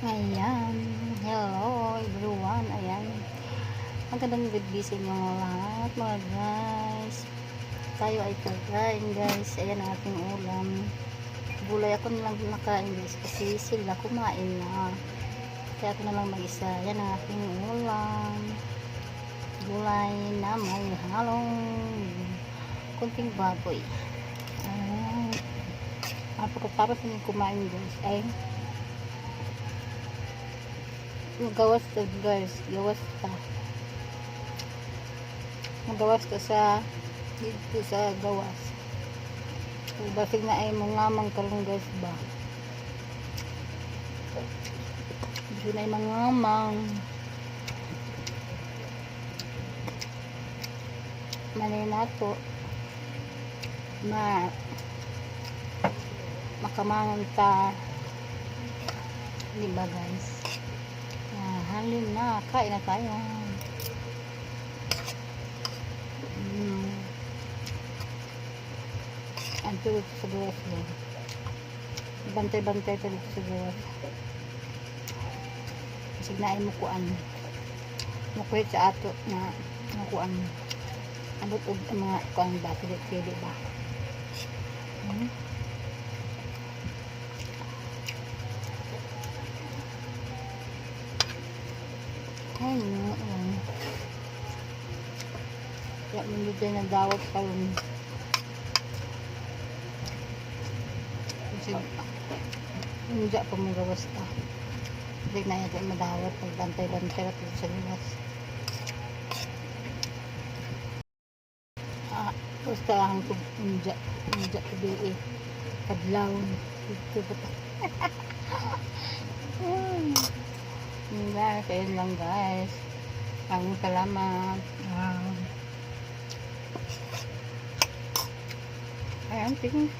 Ayan. Hello everyone. Ayan. Magandang gabi sa inyong lahat mga guys. Tayo ay kakain guys. Ayan ang ating ulam. Gulay ako na lang nakain guys kasi sila kumain na. Kaya ako na lang mag-isa. Ayan ang ating ulam. Gulay na may halong kunting baboy. Ayan. Pagkatapos ng kumain guys ay magawas ta guys, magawas ta sa dito sa gawas. Basig na ay mangamang karon guys ba, basig na ay mangamang manay nato makamangon ta, di ba guys? Halin na, kain na tayo. Ang tulog sa gawas mo. Bantay-bantay tulog sa gawas. Kasi na ay mukuan. Mukuhit sa ato na mukuan. Abot og mga kuan ba, pili ba? Ay, no. Kaya hindi tayo nagdawat pa rin. Kasi hindi pa mong gawas pa. Hindi na yata madawat. Magbantay-bantay at sa gawas. Basta ang hindi kabi'i. Kadlaw. Ito ba ito? Guys, ayun lang guys. Maraming salamat. Ayan, tingin.